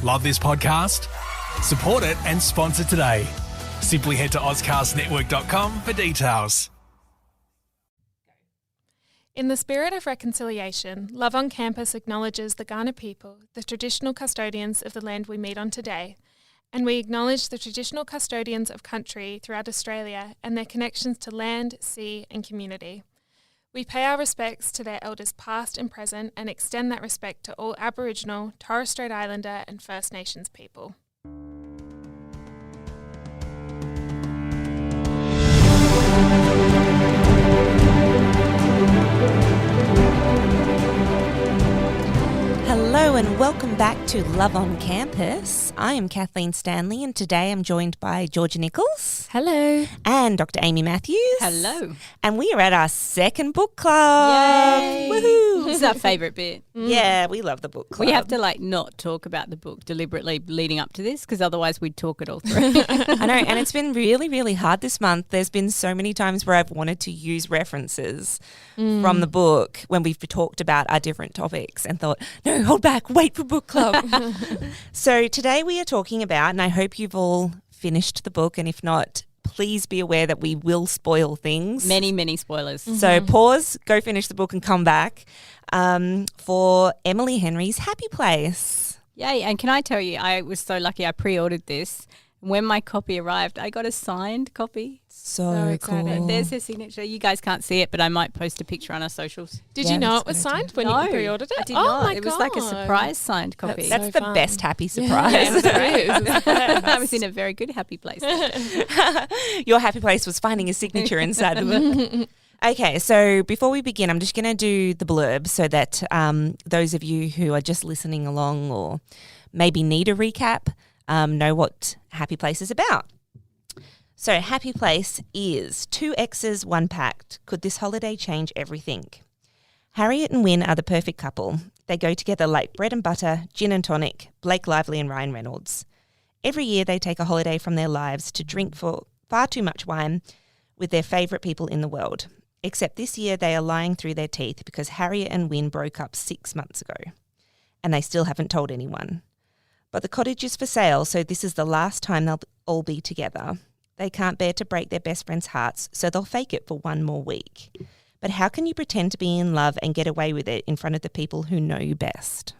Love this podcast? Support it and sponsor today. Simply head to ozcastnetwork.com for details. In the spirit of reconciliation, Love on Campus acknowledges the Kaurna people, the traditional custodians of the land we meet on today, and we acknowledge the traditional custodians of country throughout Australia and their connections to land, sea and community. We pay our respects to their elders past and present and extend that respect to all Aboriginal, Torres Strait Islander and First Nations people. Hello and welcome back to Love on Campus. I am Kathleen Stanley and today I'm joined by Georgia Nichols. Hello. And Dr. Amy Matthews. Hello. And we are at our second book club. Yay. Woohoo. This is our favourite bit. Yeah, we love the book club. We have to not talk about the book deliberately leading up to this because otherwise we'd talk it all through. I know, and it's been really, really hard this month. There's been so many times where I've wanted to use references from the book when we've talked about our different topics and thought, no, hold back, wait for book club. So today we are talking about, and I hope you've all finished the book, and if not, please be aware that we will spoil things. Many, many spoilers. So pause, go finish the book and come back for Emily Henry's Happy Place. Yay. And can I tell you, I was so lucky I pre-ordered this. When my copy arrived, I got a signed copy. So cool. And there's her signature. You guys can't see it, but I might post a picture on our socials. Did you know it was signed when you pre-ordered it? I did oh not. My It was like a surprise signed copy. That's so the fun. best happy surprise. I was in a very good happy place. Your happy place was finding a signature inside the book. Okay, so before we begin, I'm just going to do the blurb so that those of you who are just listening along or maybe need a recap know what Happy Place is about. So Happy Place is 2 exes, 1 pact. Could this holiday change everything? Harriet and Wynne are the perfect couple. They go together like bread and butter, gin and tonic, Blake Lively and Ryan Reynolds. Every year they take a holiday from their lives to drink for far too much wine with their favourite people in the world. Except this year they are lying through their teeth because Harriet and Wynne broke up 6 months ago. And they still haven't told anyone. But the cottage is for sale, so this is the last time they'll all be together. They can't bear to break their best friends' hearts, so they'll fake it for 1 more week. But how can you pretend to be in love and get away with it in front of the people who know you best?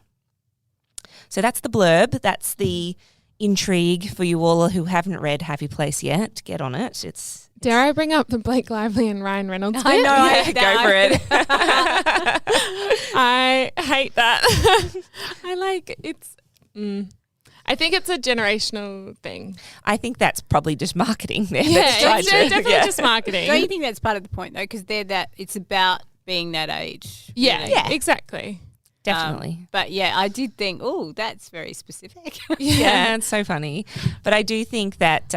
So that's the blurb. That's the intrigue for you all who haven't read Happy Place yet. Get on it. Dare I bring up the Blake Lively and Ryan Reynolds bit? I know. Yeah, go for it. I hate that. I think it's a generational thing. I think that's probably just marketing there. Yeah, That's it's tried to- definitely yeah. just marketing. Don't you think that's part of the point though? Because it's about being that age. Yeah, really. Yeah. exactly. Definitely. But yeah, I did think, oh, that's very specific. Yeah, it's so funny. But I do think that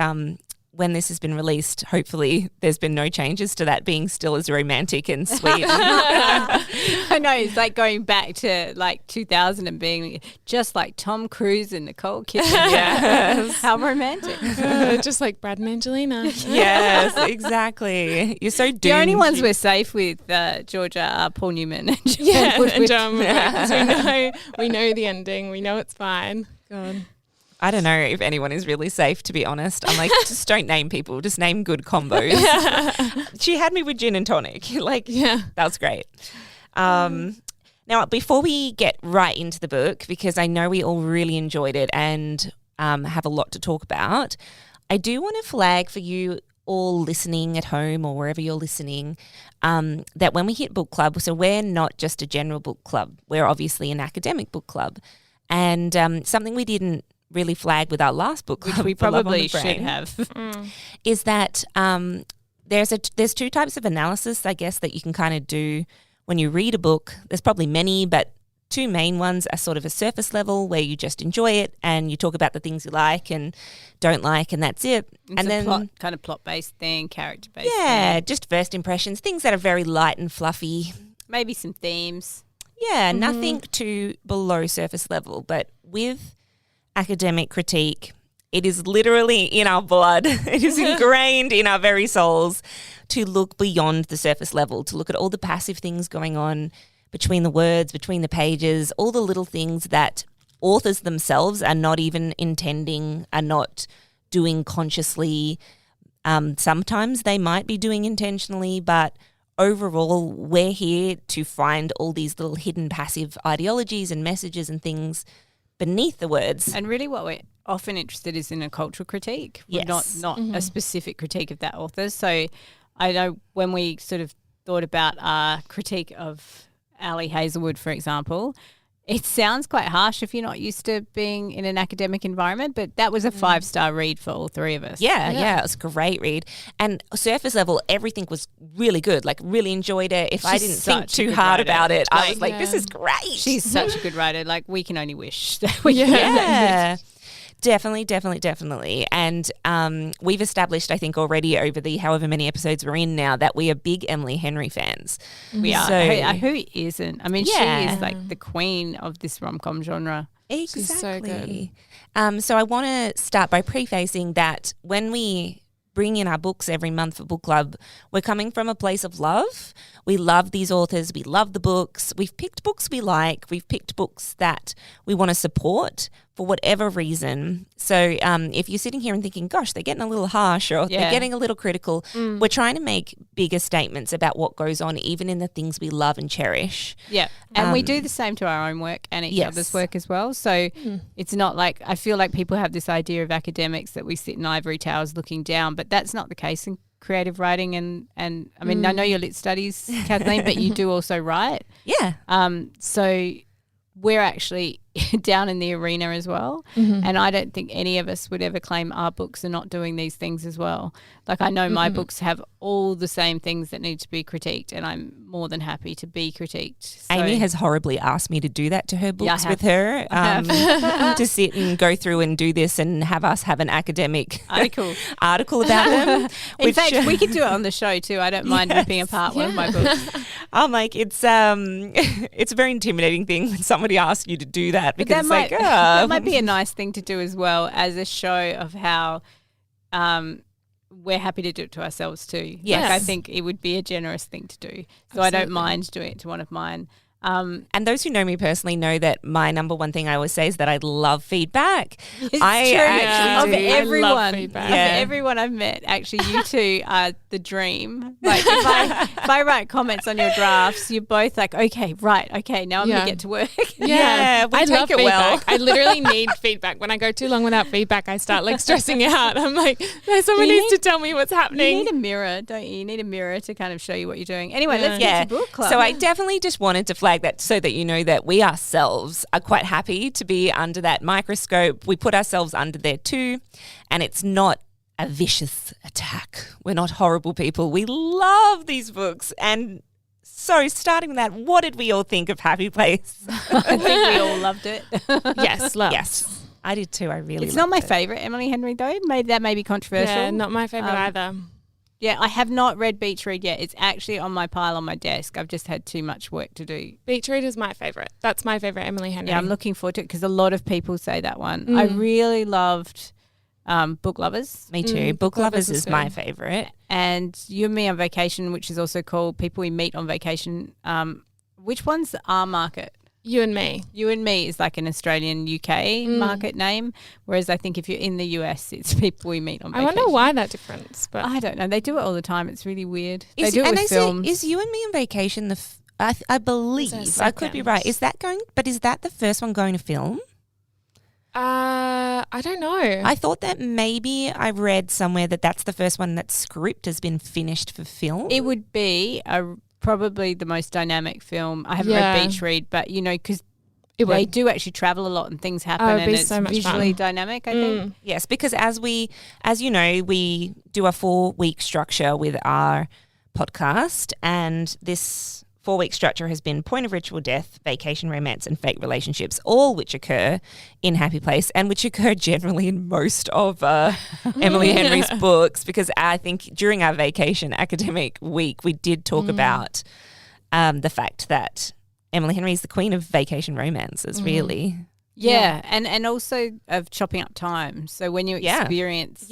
when this has been released, hopefully there's been no changes to that being still as romantic and sweet. I know, it's like going back to like 2000 and being just like Tom Cruise and Nicole Kidman. Yes. How romantic. Just like Brad and Angelina. Yes, exactly. You're so doomed. The only ones we're safe with, Georgia, are Paul Newman and John Yeah, Woodward. and John Woodward, 'cause we know the ending. We know it's fine. God. I don't know if anyone is really safe, to be honest. I'm like, just don't name people. Just name good combos. She had me with gin and tonic. That was great. Now, before we get right into the book, because I know we all really enjoyed it and have a lot to talk about, I do want to flag for you all listening at home or wherever you're listening that when we hit book club, so we're not just a general book club. We're obviously an academic book club. And something we didn't really flag with our last book club, Which we for Love on probably the should Brain, have. is that there's 2 types of analysis, I guess, that you can kind of do when you read a book. There's probably many, but 2 main ones are sort of a surface level where you just enjoy it and you talk about the things you like and don't like, and that's it. It's and then kind of plot-based thing, character-based yeah, thing. just first impressions, things that are very light and fluffy. Maybe some themes. Yeah, nothing too below surface level, but with academic critique, it is literally in our blood. It is ingrained in our very souls to look beyond the surface level, to look at all the passive things going on between the words, between the pages, all the little things that authors themselves are not even are not doing consciously. Sometimes they might be doing intentionally, but overall, we're here to find all these little hidden passive ideologies and messages and things beneath the words. And really what we're often interested is in a cultural critique, Yes. not a specific critique of that author. So I know when we sort of thought about our critique of Ali Hazelwood, for example, it sounds quite harsh if you're not used to being in an academic environment, but that was a 5-star read for all three of us. Yeah, it was a great read. And surface level, everything was really good, like really enjoyed it. If I didn't think too hard about it, I was like, this is great. She's such a good writer. Like, we can only wish that we Definitely. And we've established, I think, already over the however many episodes we're in now, that we are big Emily Henry fans. We are. So, who isn't? I mean, she is like the queen of this rom-com genre. Exactly. She's so good. So I want to start by prefacing that when we bring in our books every month for book club, we're coming from a place of love. We love these authors. We love the books. We've picked books we like. We've picked books that we want to support for whatever reason. So if you're sitting here and thinking, gosh, they're getting a little harsh or they're getting a little critical, we're trying to make bigger statements about what goes on even in the things we love and cherish. Yeah. And we do the same to our own work and each other's work as well. So it's not like, I feel like people have this idea of academics that we sit in ivory towers looking down, but that's not the case in creative writing. And I mean, I know your lit studies, Kathleen, but you do also write. Yeah. So we're actually down in the arena as well. And I don't think any of us would ever claim our books are not doing these things as well. Like, I know my books have all the same things that need to be critiqued, and I'm more than happy to be critiqued. So, Amy has horribly asked me to do that to her books with her, to sit and go through and do this and have us have an academic article about them. In fact, we could do it on the show too. I don't mind ripping apart one of my books. I'm like, it's a very intimidating thing when somebody asks you to do that, because that might be a nice thing to do as well, as a show of how we're happy to do it to ourselves too. Yes. Like, I think it would be a generous thing to do. So absolutely. I don't mind doing it to one of mine. And those who know me personally know that my number one thing I always say is that I love feedback. It's I true. actually Of do. everyone, I love feedback. of everyone I've met, actually, you two are the dream. Like, if I write comments on your drafts, you're both like, okay, now I'm going to get to work. Yeah, we I take love it well. feedback. I literally need feedback. When I go too long without feedback, I start like stressing out. I'm like, someone needs to tell me what's happening. You need a mirror, don't you? You need a mirror to kind of show you what you're doing. Anyway, let's get to book club. So I definitely just wanted to flag that so that you know that we ourselves are quite happy to be under that microscope. We put ourselves under there too, and it's not a vicious attack. We're not horrible people. We love these books. And so starting with that, what did we all think of Happy Place? I think we all loved it. Yes, love. Yes, I did too. I really It's loved not my it. favourite, Emily Henry, though. Maybe that may be controversial. Yeah, not my favourite either. Yeah, I have not read Beach Read yet. It's actually on my pile on my desk. I've just had too much work to do. Beach Read is my favourite. That's my favourite Emily Henry. Yeah, I'm looking forward to it because a lot of people say that one. I really loved Book Lovers. Me too. Book Lovers is my favourite. And You and Me on Vacation, which is also called People We Meet on Vacation. Which one's our market? You and Me. You and Me is like an Australian UK market name, whereas I think if you're in the US, it's People We Meet on Vacation. I wonder why that difference, but I don't know. They do it all the time. It's really weird. They do it with films. Is You and Me on Vacation I believe, I could be right. Is that the first one going to film? I don't know. I thought that maybe I read somewhere that that's the first one that script has been finished for film. It would be probably the most dynamic film. I haven't read Beach Read, but because they do actually travel a lot and things happen and it's so visually dynamic, I think. Yes, because as you know, we do a 4-week structure with our podcast, and this 4-week structure has been Point of Ritual Death, Vacation Romance and Fake Relationships, all which occur in Happy Place and which occur generally in most of Emily Henry's books, because I think during our vacation academic week we did talk about the fact that Emily Henry is the queen of vacation romances, really. Yeah, and also of chopping up time. So when you experience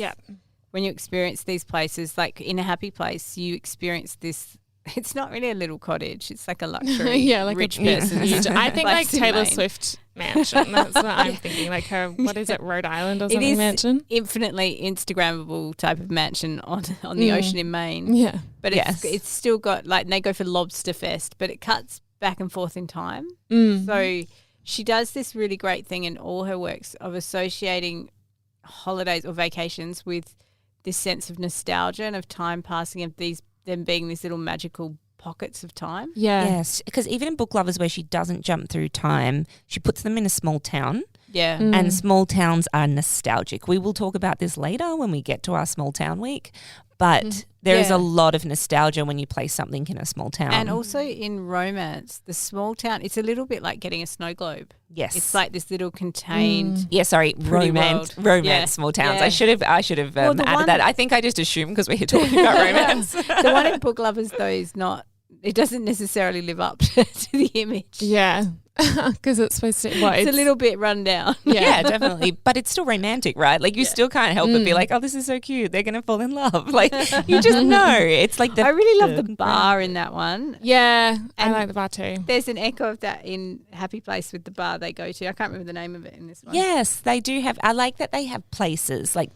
when you experience these places, like in A Happy Place, you experience this. It's not really a little cottage. It's like a luxury, like rich a person. I think like Taylor Maine. Swift mansion. That's what I'm thinking. Like her, what is it, Rhode Island or something is mansion? Infinitely Instagrammable type of mansion on the ocean in Maine. Yeah. But it's still got, like, and they go for Lobster Fest, but it cuts back and forth in time. So she does this really great thing in all her works of associating holidays or vacations with this sense of nostalgia and of time passing, of them being these little magical pockets of time. Yeah. Yes, because even in Book Lovers, where she doesn't jump through time, she puts them in a small town. Yeah. And small towns are nostalgic. We will talk about this later when we get to our small town week. But there is a lot of nostalgia when you place something in a small town. And also in romance, the small town, it's a little bit like getting a snow globe. Yes. It's like this little contained. Romance Yeah. small towns. Yeah. I should have added that. I think I just assumed because we're here talking about romance. The one in Book Lovers, though, is not, it doesn't necessarily live up to the image. Yeah. Because it's supposed to, It's a little bit run down. Yeah, definitely. But it's still romantic, right? Like you still can't help but be like, oh, this is so cute. They're going to fall in love. Like you just know. It's like I really love the bar in that one. Yeah. I And like the bar too. There's an echo of that in Happy Place with the bar they go to. I can't remember the name of it in this one. Yes, they do have. I like that they have places like,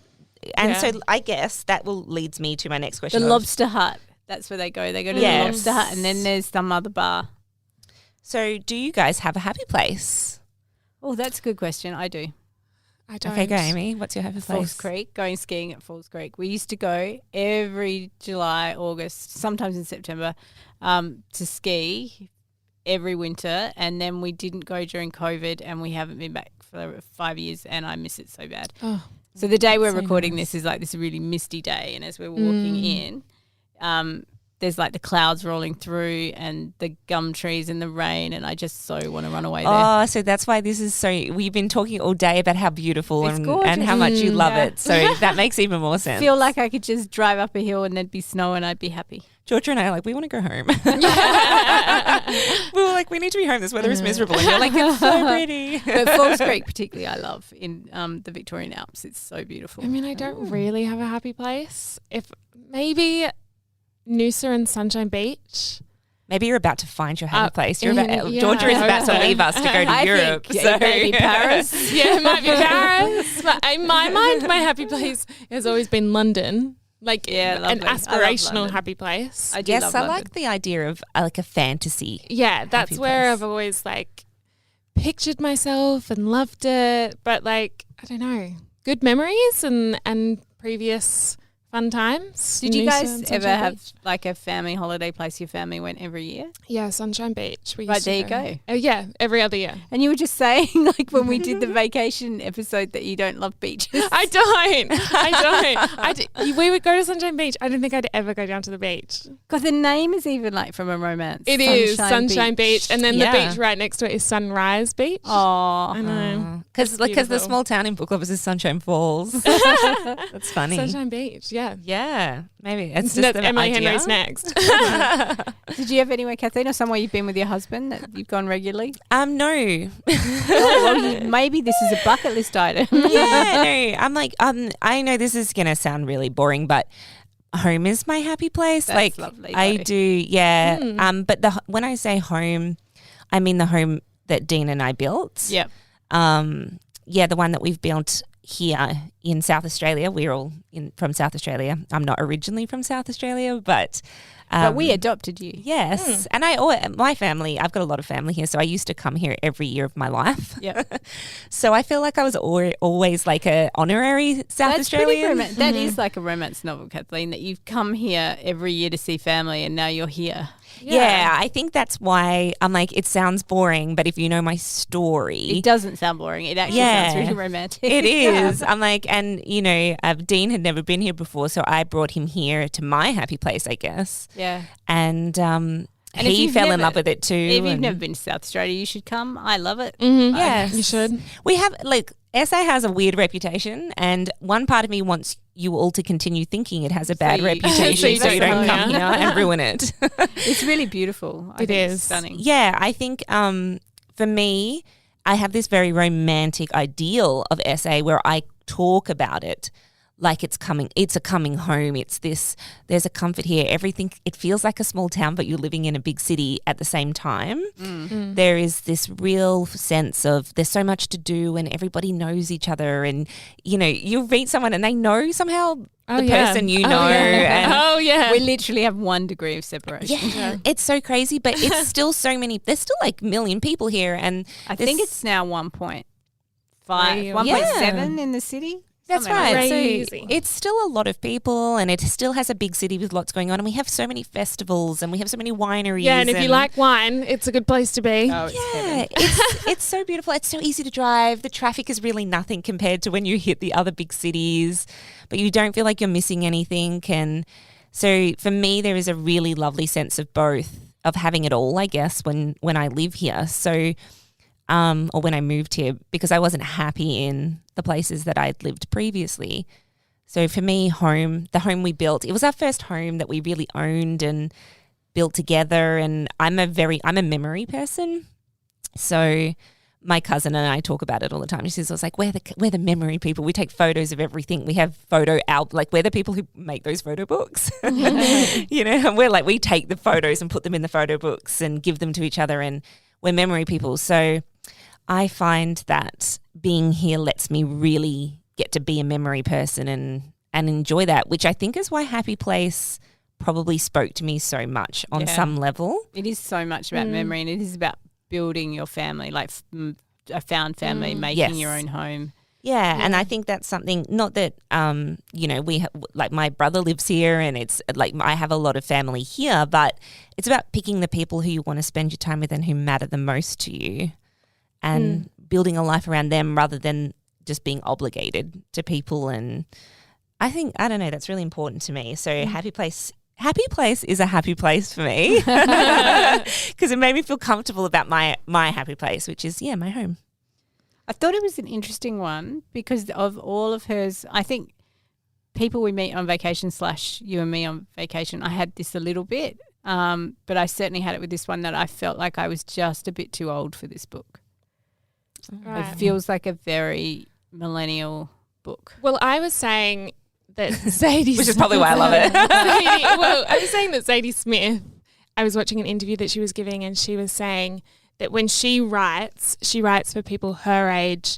and so I guess that leads me to my next question. The Lobster Hut. That's where they go. They go to the Lobster Hut, and then there's some other bar. So do you guys have a happy place? Oh, that's a good question. I do. I don't. Okay, go Amy. What's your happy place? Falls Creek, going skiing at Falls Creek. We used to go every July, August, sometimes in September, to ski every winter, and then we didn't go during COVID, and we haven't been back for 5 years, and I miss it so bad. Oh, so the day we're so recording nice. this is like this really misty day, and as we're walking in, there's like the clouds rolling through and the gum trees in the rain, and I just so want to run away there. Oh, so that's why this is so. We've been talking all day about how beautiful It's and gorgeous. how much you love Yeah. it. So that makes even more sense. Feel like I could just drive up a hill and there'd be snow and I'd be happy. Georgia and I are like, we want to go home. We were like, we need to be home. This weather is miserable. And you're like, it's so pretty. But Falls Creek particularly I love in the Victorian Alps. It's so beautiful. I mean, I don't really have a happy place. If maybe Noosa and Sunshine Beach. Maybe you're about to find your happy place. yeah, Georgia is I about hope to so. leave us to go to I Europe. think it may be Paris. Yeah, it might be Paris. But in my mind, my happy place has always been London. Like Yeah, an lovely. I love aspirational London. happy place. I do Yes, love I London. like the idea of like a fantasy. Yeah, that's happy where place. I've always like pictured myself and loved it. But like, I don't know, good memories and previous fun times. Did you Noosa guys and ever Sunshine have Beach. like a family holiday place your family went every year? Yeah, Sunshine Beach. We Right, used to there you go. Oh yeah, every other year. And you were just saying, like when we did the vacation episode, that you don't love beaches. I don't. We would go to Sunshine Beach. I don't think I'd ever go down to the beach. God, the name is even like from a romance. It is Sunshine Beach. And then Yeah. the beach right next to it is Sunrise Beach. Oh, I know. Because the beautiful. small town in Book Lovers is Sunshine Falls. That's funny. Sunshine Beach, yeah. Yeah, maybe it's just That's the Emily idea. Henry's next. did you have anywhere, Kathleen, or somewhere you've been with your husband that you've gone regularly? No. Maybe this is a bucket list item. Yeah, no. I'm like, I know this is gonna sound really boring, but home is my happy place. That's like lovely, I though. do, yeah. But when I say home, I mean the home that Dean and I built. Yep. Yeah, the one that we've built here in South Australia. We're all from South Australia. I'm not originally from South Australia, but we adopted you. yes, and my family. I've got a lot of family here, so I used to come here every year of my life. Yep. So I feel like I was always like a honorary South That's pretty Australian. That is like a romance novel, Kathleen, that you've come here every year to see family and now you're here. Yeah, I think that's why I'm like, it sounds boring, but if you know my story, It doesn't sound boring. It actually Yeah. sounds really romantic. it is. I'm like, and Dean had never been here before, so I brought him here to my happy place, I guess. Yeah. And if he you've fell in never- love with it too. If you've and- never been to South Australia, you should come. I love it. Yes. You should. We have, like, SA has a weird reputation, and one part of me wants you all to continue thinking it has a bad you- reputation so you so you don't don't come come here and ruin it. It's really beautiful. I It think it's is. stunning. Yeah, I think for me, I have this very romantic ideal of SA where I talk about it like it's a coming home. There's a comfort here. Everything, it feels like a small town, but you're living in a big city at the same time. There is this real sense of there's so much to do and everybody knows each other, and you meet someone and they know somehow the person and we literally have 1 degree of separation. It's so crazy, but it's still so many. There's still like a million people here, and I think it's now 1.5, 1.7 in the city. That's Something right. Crazy. So it's still a lot of people, and it still has a big city with lots going on, and we have so many festivals, and we have so many wineries. Yeah, and if you like wine, it's a good place to be. Oh, it's it's so beautiful. It's so easy to drive. The traffic is really nothing compared to when you hit the other big cities, but you don't feel like you're missing anything. And so for me, there is a really lovely sense of both, of having it all, I guess, when I live here. So or when I moved here, because I wasn't happy in the places that I'd lived previously. So for me, the home we built, it was our first home that we really owned and built together. And I'm a memory person. So my cousin and I talk about it all the time. She says, I was like, we're the memory people. We take photos of everything. We have we're the people who make those photo books. And we take the photos and put them in the photo books and give them to each other, and we're memory people. So I find that being here lets me really get to be a memory person and enjoy that, which I think is why Happy Place probably spoke to me so much on some level. It is so much about memory, and it is about building your family, like a found family, making your own home. Yeah, and I think that's something, not that, like my brother lives here and it's like I have a lot of family here, but it's about picking the people who you want to spend your time with and who matter the most to you, and building a life around them rather than just being obligated to people. And I don't know, that's really important to me. So Happy Place is a happy place for me because it made me feel comfortable about my happy place, which is, my home. I thought it was an interesting one because of all of hers. I think people we meet on vacation / you and me on vacation, I had this a little bit, but I certainly had it with this one that I felt like I was just a bit too old for this book. Right. It feels like a very millennial book. Well, I was saying that Zadie, which is probably why I love it. I was saying that Zadie Smith, I was watching an interview that she was giving, and she was saying that when she writes for people her age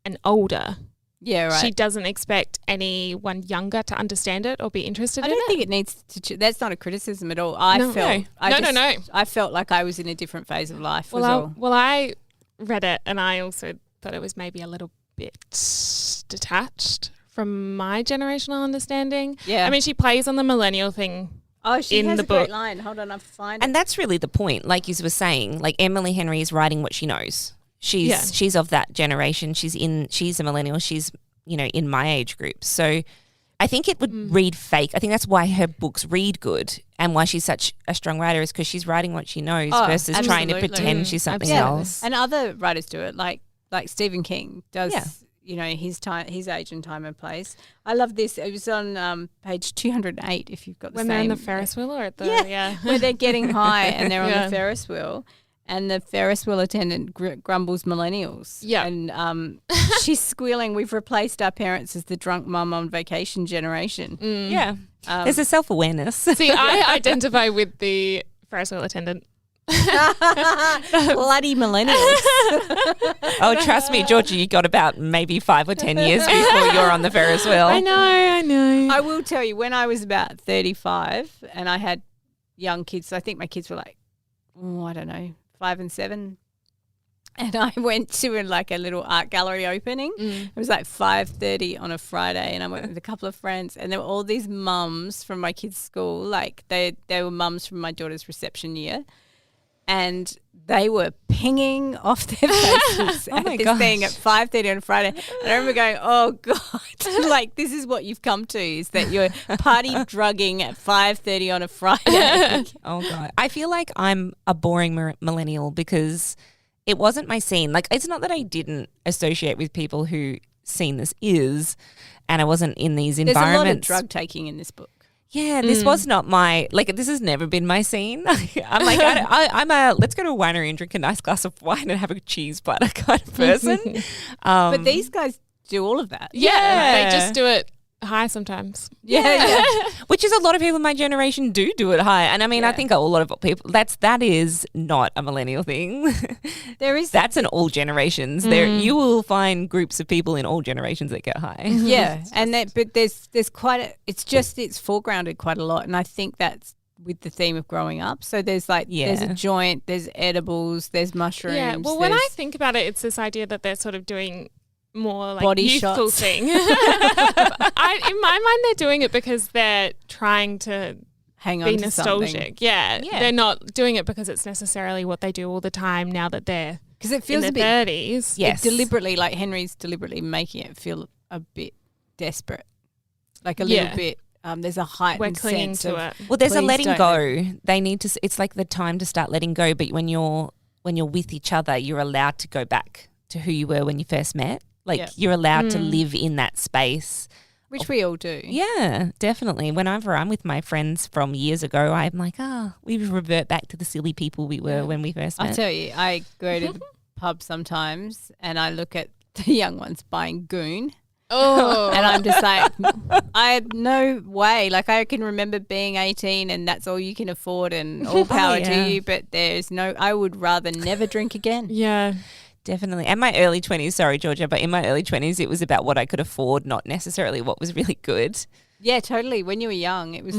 and older. Yeah, right. She doesn't expect anyone younger to understand it or be interested in it. I don't think it needs to. That's not a criticism at all. No. I felt like I was in a different phase of life. Well, I read it and I also thought it was maybe a little bit detached from my generational understanding. Yeah. I mean, she plays on the millennial thing. Oh, she in has the a book. great line. Hold on, I'll find it. And that's really the point. Like you were saying, like Emily Henry is writing what she knows. She's of that generation. She's a millennial. She's, in my age group. So I think it would read fake. I think that's why her books read good and why she's such a strong writer, is because she's writing what she knows versus trying to pretend she's something else. And other writers do it, like Stephen King does. Yeah. His age and time and place. I love this. It was on page 208. If you've got the when they're in the Ferris wheel or at the where they're getting high and they're on the Ferris wheel, and the Ferris wheel attendant grumbles millennials. Yeah, and she's squealing. We've replaced our parents as the drunk mum on vacation generation. Yeah, there's a self-awareness. See, I identify with the Ferris wheel attendant. Bloody millennials. Oh, trust me, Georgie, you got about maybe 5 or 10 years before you're on the Ferris wheel. I know. I will tell you, when I was about 35 and I had young kids, I think my kids were like, I don't know, 5 and 7. And I went to a little art gallery opening. It was like 5:30 on a Friday, and I went with a couple of friends, and there were all these mums from my kids' school. Like they were mums from my daughter's reception year. And they were pinging off their faces at this thing at 5:30 on a Friday. And I remember going, oh, God, like this is what you've come to, is that you're party drugging at 5:30 on a Friday. Oh, God. I feel like I'm a boring millennial because it wasn't my scene. Like, it's not that I didn't associate with people who scene this is, and I wasn't in these environments. There's a lot of drug taking in this book. Yeah, this was not this has never been my scene. I'm like, let's go to a winery and drink a nice glass of wine and have a cheese platter kind of person. But these guys do all of that. Yeah, they just do it high sometimes. Yeah. Which is a lot of people in my generation do it high. And I mean, I think a lot of people, that is not a millennial thing. That's in all generations. There, you will find groups of people in all generations that get high. Yeah. But there's it's foregrounded quite a lot. And I think that's with the theme of growing up. So there's there's a joint, there's edibles, there's mushrooms. Yeah. Well, when I think about it, it's this idea that they're sort of doing more like body youthful shots thing. In my mind, they're doing it because they're trying to hang on be to nostalgic. something. Yeah, they're not doing it because it's necessarily what they do all the time now that they're because it feels in their 30s. Yes, deliberately, like Henry's deliberately making it feel a bit desperate, like a little bit. There's a heightened clinging sense to of it. Well, there's a please letting don't go. They need to. It's like the time to start letting go. But when you're with each other, you're allowed to go back to who you were when you first met. Like you're allowed to live in that space. Which we all do. Yeah, definitely. Whenever I'm with my friends from years ago, I'm like, we revert back to the silly people we were when we first met. I tell you, I go to the pub sometimes and I look at the young ones buying goon. Oh. And I'm just like, I have no way. Like I can remember being 18 and that's all you can afford and all power to you. But I would rather never drink again. Yeah. Definitely. And my early 20s, sorry, Georgia, but in my early 20s, it was about what I could afford, not necessarily what was really good. Yeah, totally. When you were young, it was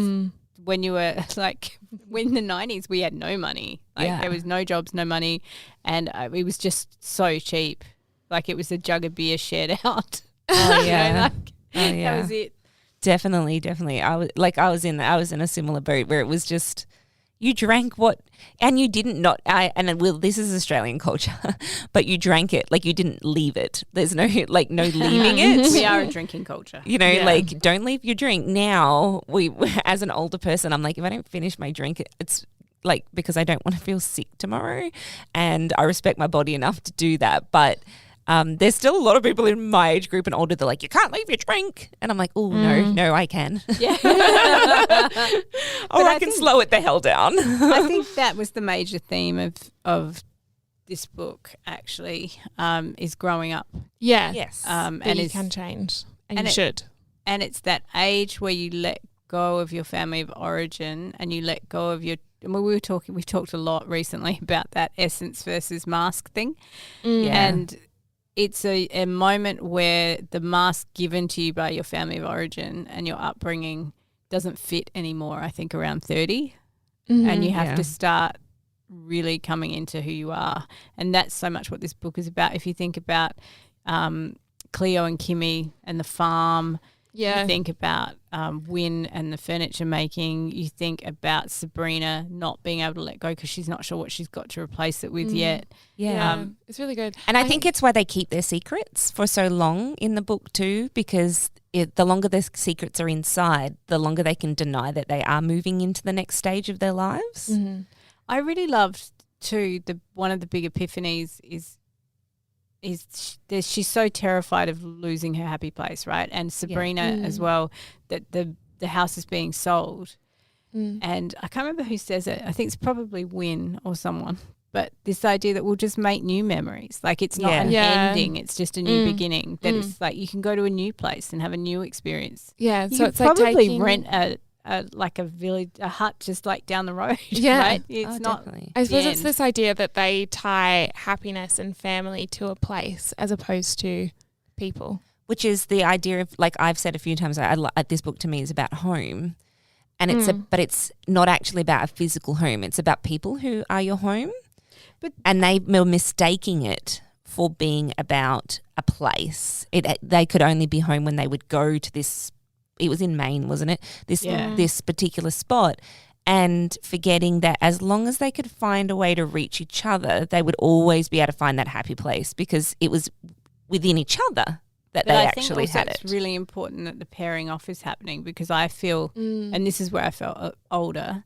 when you were like, when the 90s, we had no money. Like there was no jobs, no money. And it was just so cheap. Like it was a jug of beer shared out. Oh, yeah. That was it. Definitely. I was in a similar boat where it was just, you drank and you didn't this is Australian culture, but you drank it, like you didn't leave it. There's no leaving it. We are a drinking culture. Like don't leave your drink. Now as an older person, I'm like, if I don't finish my drink, it's like because I don't want to feel sick tomorrow, and I respect my body enough to do that. But there's still a lot of people in my age group and older that are like, you can't leave your drink. And I'm like, oh, no, I can. Yeah. Or I can slow it the hell down. I think that was the major theme of this book, actually, is growing up. Yeah. Yes. And you can change and you should. And it's that age where you let go of your family of origin and you let go of your – we've talked a lot recently about that essence versus mask thing. Yeah. And – it's a moment where the mask given to you by your family of origin and your upbringing doesn't fit anymore, I think, around 30. And you have to start really coming into who you are. And that's so much what this book is about. If you think about Cleo and Kimmy and the farm, you think about Wynn and the furniture making, you think about Sabrina not being able to let go because she's not sure what she's got to replace it with yet. Yeah, it's really good. And I think it's why they keep their secrets for so long in the book too, because the longer their secrets are inside, the longer they can deny that they are moving into the next stage of their lives. Mm-hmm. I really loved too, one of the big epiphanies is she's so terrified of losing her happy place, right? And Sabrina as well, that the house is being sold. And I can't remember who says it. I think it's probably Wynn or someone. But this idea that we'll just make new memories. Like it's not an ending, it's just a new beginning. That it's like you can go to a new place and have a new experience. Yeah, you so it's like probably rent a village, a hut just like down the road. Yeah. Right? It's not. Definitely. I suppose it's this idea that they tie happiness and family to a place as opposed to people. Which is the idea of, like I've said a few times, this book to me is about home. And but it's not actually about a physical home. It's about people who are your home. And they were mistaking it for being about a place. They could only be home when they would go to this. It was in Maine, wasn't it? This particular spot, and forgetting that as long as they could find a way to reach each other, they would always be able to find that happy place because it was within each other that they actually had it. It's really important that the pairing off is happening because I feel, and this is where I felt older,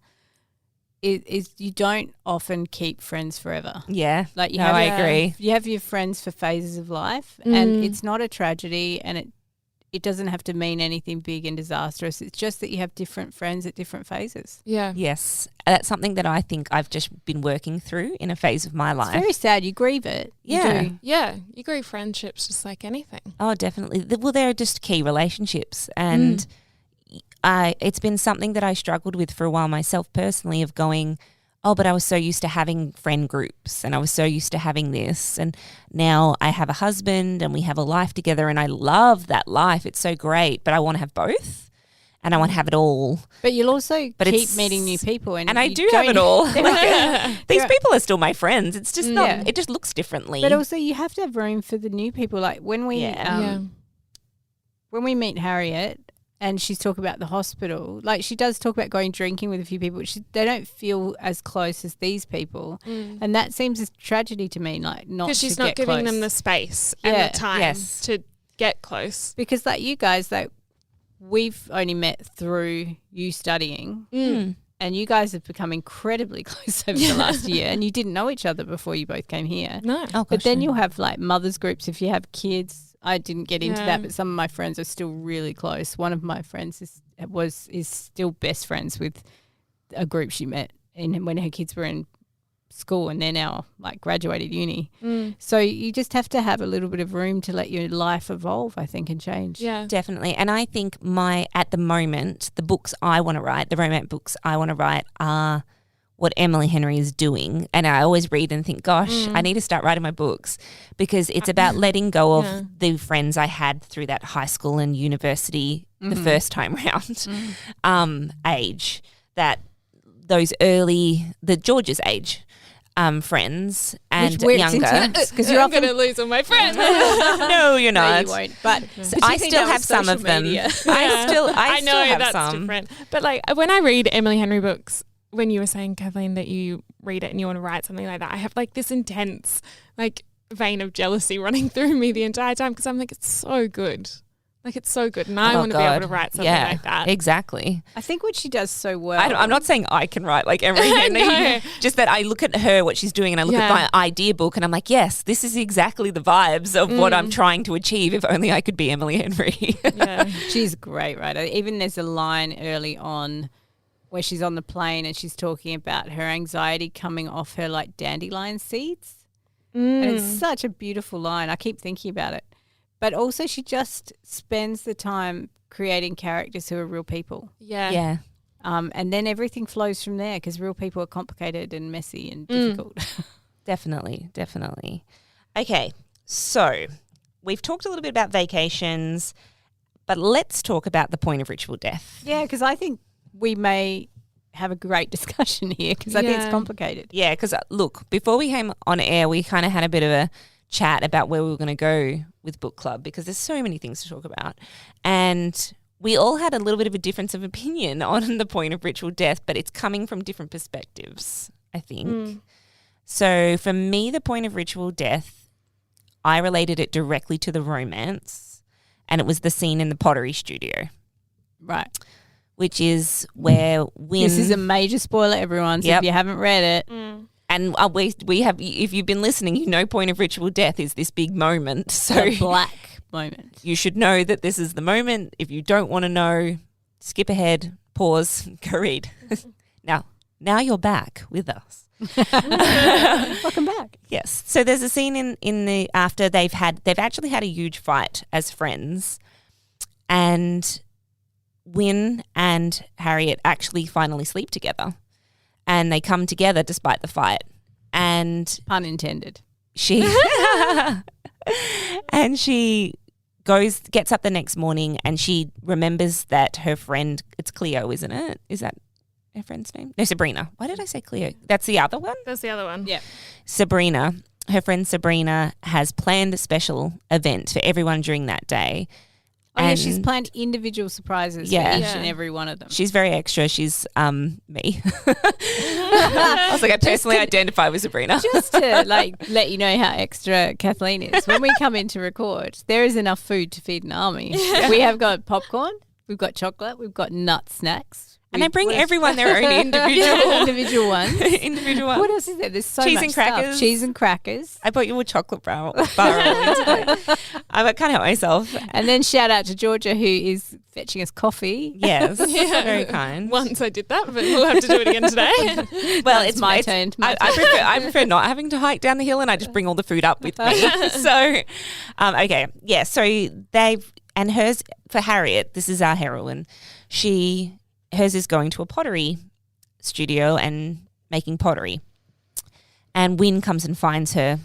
is you don't often keep friends forever. Yeah, like I agree. You have your friends for phases of life, and it's not a tragedy, and it doesn't have to mean anything big and disastrous. It's just that you have different friends at different phases. Yeah. Yes. That's something that I think I've just been working through in a phase of my life. It's very sad. You grieve it. Yeah. You do. Yeah. You grieve friendships just like anything. Oh, definitely. Well, they're just key relationships. And it's been something that I struggled with for a while myself personally, of going, oh, but I was so used to having friend groups and I was so used to having this. And now I have a husband and we have a life together and I love that life. It's so great. But I want to have both and I want to have it all. But you'll also keep meeting new people. And I you do have it all. These are- people are still my friends. It's just not, it just looks differently. But also you have to have room for the new people. Like when we when we meet Harriet, and she's talking about the hospital, like she does talk about going drinking with a few people. They don't feel as close as these people. And that seems a tragedy to me, like not Because she's to not get giving close. them the space and the time to get close. Because like you guys, like we've only met through you studying and you guys have become incredibly close over the last year, and you didn't know each other before you both came here. No. Oh, But then you'll have like mothers groups if you have kids. I didn't get into that, but some of my friends are still really close. One of my friends is still best friends with a group she met when her kids were in school, and they're now like graduated uni. So you just have to have a little bit of room to let your life evolve, I think, and change. Yeah. Definitely. And I think at the moment, the books I want to write, the romance books I want to write are what Emily Henry is doing. And I always read and think, gosh, I need to start writing my books, because it's about letting go of the friends I had through that high school and university the first time round age, that those early, the George's age friends and younger. Because you're I'm going to lose all my friends. No, you're No, not. you won't. But I still have some of them. I still have that's some. different. But like when I read Emily Henry books, when you were saying, Kathleen, that you read it and you want to write something like that, I have like this intense like vein of jealousy running through me the entire time, because I'm like, it's so good. Like it's so good, and I want to be able to write something like that. Exactly. I think what she does so well. I'm not saying I can write like Emily Henry. No. Just that I look at her, what she's doing, and I look at my idea book, and I'm like, yes, this is exactly the vibes of what I'm trying to achieve. If only I could be Emily Henry. She's a great writer. Even there's a line early on where she's on the plane and she's talking about her anxiety coming off her like dandelion seeds. And it's such a beautiful line. I keep thinking about it. But also she just spends the time creating characters who are real people. Yeah. And then everything flows from there, because real people are complicated and messy and difficult. Definitely. Okay, so we've talked a little bit about vacations, but let's talk about the point of ritual death. Yeah, because I think we may have a great discussion here, because I think it's complicated. Yeah, because look, before we came on air, we kind of had a bit of a chat about where we were going to go with book club, because there's so many things to talk about. And we all had a little bit of a difference of opinion on the point of ritual death, but it's coming from different perspectives, I think. So for me, the point of ritual death, I related it directly to the romance, and it was the scene in the pottery studio. Right. Which is where This is a major spoiler, everyone, so if you haven't read it. And we have, if you've been listening, you know point of ritual death is this big moment. So The black moment. you should know that this is the moment. If you don't want to know, skip ahead, pause, go read. Now you're back with us. Welcome back. Yes. So there's a scene in the after they've actually had a huge fight as friends, and Wynne and Harriet actually finally sleep together, and they come together despite the fight. And Pun intended. she gets up the next morning, and she remembers that her friend, it's Cleo, isn't it? Is that her friend's name? No, Sabrina. Why did I say Cleo? That's the other one? That's the other one. Yeah. Sabrina, her friend Sabrina, has planned a special event for everyone during that day. Oh, yeah, she's planned individual surprises for each and every one of them. She's very extra. She's me. I was like, I personally identify with Sabrina. Just to let you know how extra Kathleen is. When we come in to record, there is enough food to feed an army. We have got popcorn, we've got chocolate, we've got nut snacks. And they bring everyone their own individual ones. individual ones. What else is there? There's so Cheese much and crackers. stuff. Cheese and crackers. I bought you a chocolate bar earlier today. I can't help myself. And then shout out to Georgia, who is fetching us coffee. Yes, very kind. Once I did that, but we'll have to do it again today. Well, it's my turn. I prefer not having to hike down the hill, and I just bring all the food up with me. So, okay, yeah. So and hers for Harriet. This is our heroine. Hers is going to a pottery studio and making pottery. And Wynne comes and finds her,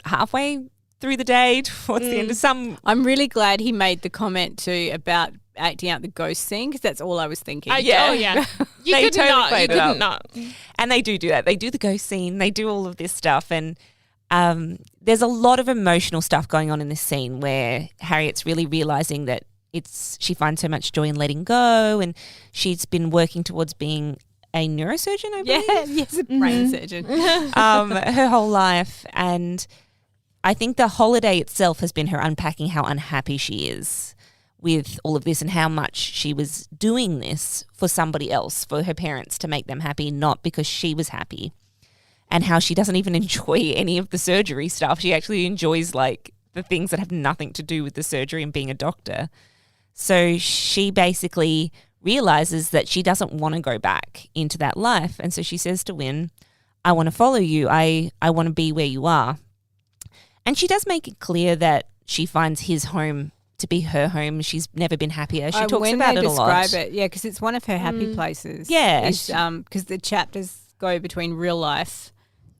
halfway through the day, towards the end of some... I'm really glad he made the comment too about acting out the ghost scene, because that's all I was thinking. Yeah. You They couldn't totally not. You played it couldn't up. not. And they do that. They do the ghost scene. They do all of this stuff. And there's a lot of emotional stuff going on in this scene where Harriet's really realising that she finds so much joy in letting go, and she's been working towards being a neurosurgeon, I believe. Yes, a brain surgeon. Her whole life. And I think the holiday itself has been her unpacking how unhappy she is with all of this, and how much she was doing this for somebody else, for her parents, to make them happy, not because she was happy. And how she doesn't even enjoy any of the surgery stuff. She actually enjoys like the things that have nothing to do with the surgery and being a doctor. So she basically realizes that she doesn't want to go back into that life. And so she says to Wynne, I want to follow you. I want to be where you are. And she does make it clear that she finds his home to be her home. She's never been happier. She talks about it a lot. When they describe it, yeah, because it's one of her happy places. Yeah. Because the chapters go between real life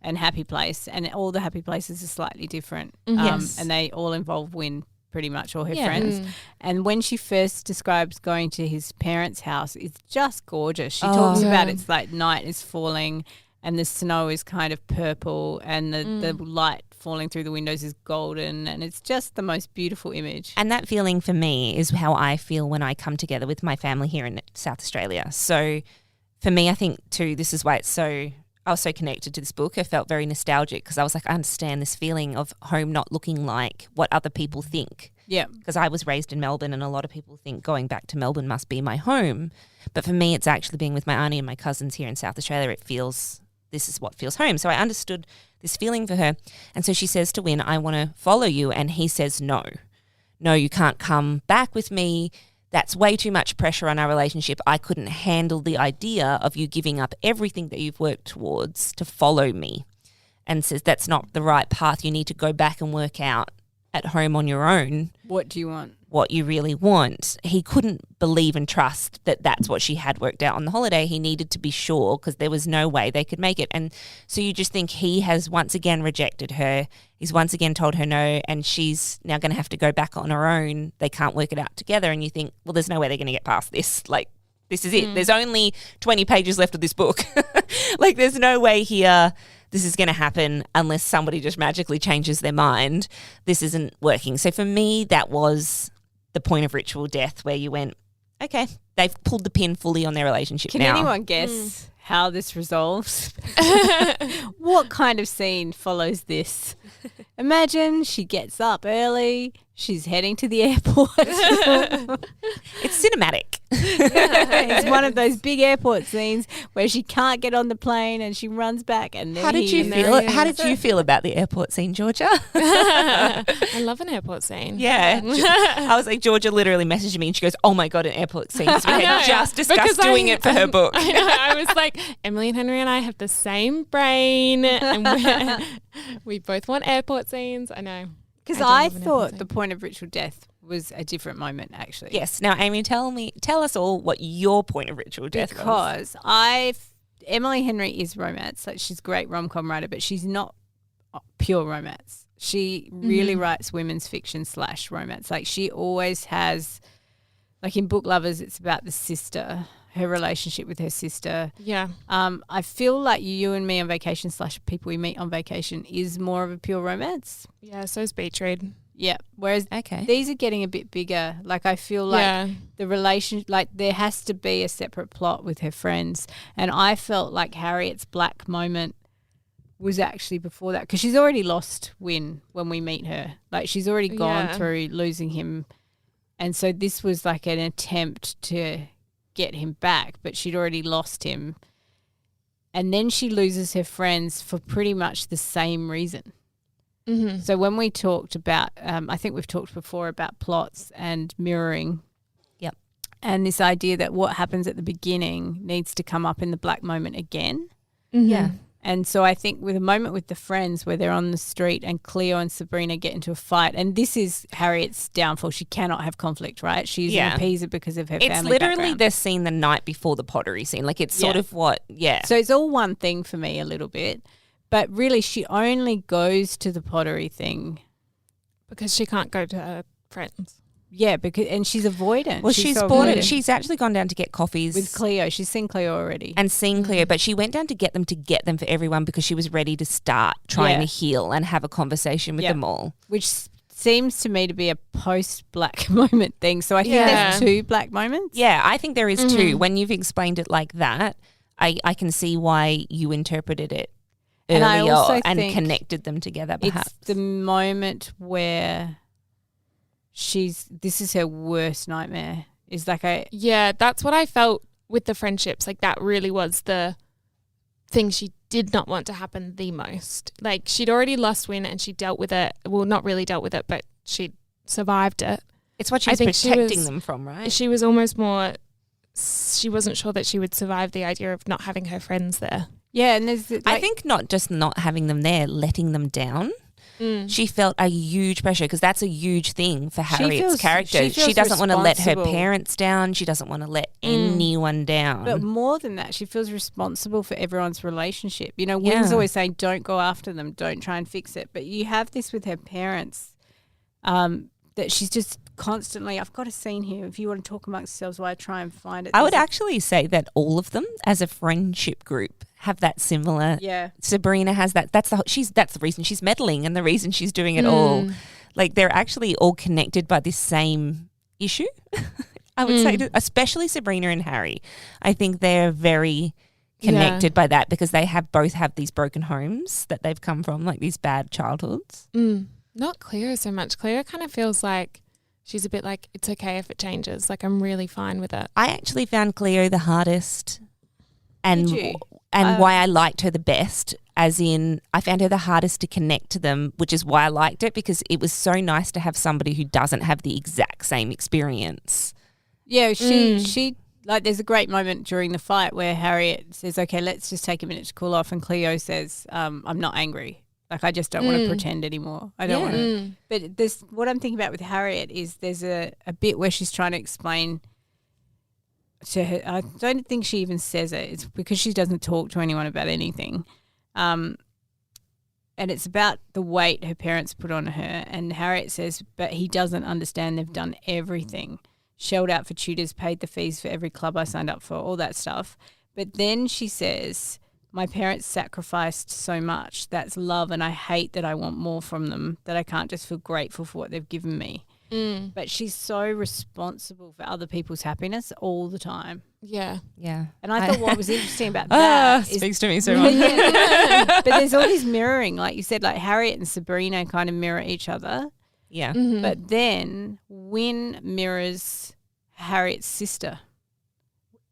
and happy place, and all the happy places are slightly different. Yes. And they all involve Wynne, pretty much, or her Yeah. friends. And when she first describes going to his parents' house, it's just gorgeous. She talks about it's like night is falling and the snow is kind of purple and the light falling through the windows is golden, and it's just the most beautiful image. And that feeling for me is how I feel when I come together with my family here in South Australia. So for me, I think too, this is why I was so connected to this book. I felt very nostalgic because I was like, I understand this feeling of home not looking like what other people think. Yeah. Because I was raised in Melbourne, and a lot of people think going back to Melbourne must be my home. But for me, it's actually being with my auntie and my cousins here in South Australia. This is what feels home. So I understood this feeling for her. And so she says to Wynne, I want to follow you. And he says, no, you can't come back with me. That's way too much pressure on our relationship. I couldn't handle the idea of you giving up everything that you've worked towards to follow me. And says that's not the right path. You need to go back and work out at home on your own. What do you want? What you really want. He couldn't believe and trust that that's what she had worked out on the holiday. He needed to be sure because there was no way they could make it. And so you just think he has once again rejected her. He's once again told her no, and she's now going to have to go back on her own. They can't work it out together. And you think, well, there's no way they're going to get past this. Like, this is it. There's only 20 pages left of this book. Like, there's no way here this is going to happen unless somebody just magically changes their mind. This isn't working. So for me, that was the point of ritual death, where you went, okay, they've pulled the pin fully on their relationship Can now. anyone guess how this resolves? What kind of scene follows this? Imagine she gets up early, she's heading to the airport. It's cinematic. It's one of those big airport scenes where she can't get on the plane and she runs back, and then How did you feel about the airport scene, Georgia? I love an airport scene. Yeah. I was like, Georgia literally messaged me and she goes, oh my God, an airport scene. 'Cause we had just discussed doing it for her book. I know. I was like, Emily and Henry and I have the same brain, and we both want airport scenes. I know. Because do I love an thought airport the point of ritual death was a different moment, actually. Yes. Now, Amy, tell us all what your point of ritual death was. Because Emily Henry is romance. Like, she's a great rom-com writer, but she's not pure romance. She really writes women's fiction / romance. Like, she always has, like in Book Lovers, it's about the sister, her relationship with her sister. Yeah. I feel like You and Me on Vacation / People We Meet on Vacation is more of a pure romance. Yeah, so is Beach Read. Yeah. Whereas Okay. these are getting a bit bigger. Like, I feel like the relation, like there has to be a separate plot with her friends. And I felt like Harriet's black moment was actually before that, because she's already lost Wynne when we meet her. Like, she's already gone through losing him. And so this was like an attempt to get him back, but she'd already lost him. And then she loses her friends for pretty much the same reason. Mm-hmm. So when we talked about, I think we've talked before about plots and mirroring. Yep. And this idea that what happens at the beginning needs to come up in the black moment again. Mm-hmm. Yeah. And so I think with a moment with the friends where they're on the street and Cleo and Sabrina get into a fight, and this is Harriet's downfall. She cannot have conflict, right? She's an appeaser because of her family It's literally background. the scene the night before the pottery scene. Like it's sort of what, So it's all one thing for me a little bit. But really she only goes to the pottery thing. Because she can't go to her friends. Yeah, and she's avoidant. Well, she's so bought it. avoidant. She's actually gone down to get coffees With Cleo. She's seen Cleo already. and seen Cleo, but she went down to get them for everyone because she was ready to start trying to heal and have a conversation with them all. Which seems to me to be a post-black moment thing. So I think there's 2 black moments. Yeah, I think there is too. When you've explained it like that, I can see why you interpreted it And I earlier also and think connected them together perhaps. It's the moment where this is her worst nightmare. Is like Yeah, that's what I felt with the friendships. Like that really was the thing she did not want to happen the most. Like she'd already lost Win and she dealt with it. Well, not really dealt with it, but she survived it. It's what I she's think she protecting was- them from, right? She was almost more, she wasn't sure that she would survive the idea of not having her friends there. Yeah, and there's I think not just not having them there, letting them down. She felt a huge pressure because that's a huge thing for Harriet's character. She doesn't want to let her parents down. She doesn't want to let anyone down. But more than that, she feels responsible for everyone's relationship. You know, Wynn's always saying, don't go after them, don't try and fix it. But you have this with her parents that she's just constantly, I've got a scene here. If you want to talk amongst yourselves while I try and find it. I would actually say that all of them as a friendship group have that similar. Yeah. Sabrina has that. That's the reason she's meddling and the reason she's doing it all. Like they're actually all connected by this same issue. I would say, especially Sabrina and Harry. I think they're very connected by that because they both have these broken homes that they've come from, like these bad childhoods. Not Cleo so much. Cleo kind of feels like she's a bit like, it's okay if it changes. Like I'm really fine with it. I actually found Cleo the hardest and Did you? why I liked her the best, as in I found her the hardest to connect to them, which is why I liked it because it was so nice to have somebody who doesn't have the exact same experience. Yeah, she like there's a great moment during the fight where Harriet says, okay, let's just take a minute to cool off. And Cleo says, I'm not angry. Like, I just don't want to pretend anymore. I don't want to. But what I'm thinking about with Harriet is there's a bit where she's trying to explain to her. I don't think she even says it. It's because she doesn't talk to anyone about anything. And it's about the weight her parents put on her. And Harriet says, but he doesn't understand they've done everything. Shelled out for tutors, paid the fees for every club I signed up for, all that stuff. But then she says, my parents sacrificed so much. That's love, and I hate that I want more from them, that I can't just feel grateful for what they've given me. But she's so responsible for other people's happiness all the time. Yeah. Yeah. And I thought what was interesting about that is speaks to me so much. but there's all this mirroring, like you said, like Harriet and Sabrina kind of mirror each other. Yeah. But then Wynn mirrors Harriet's sister.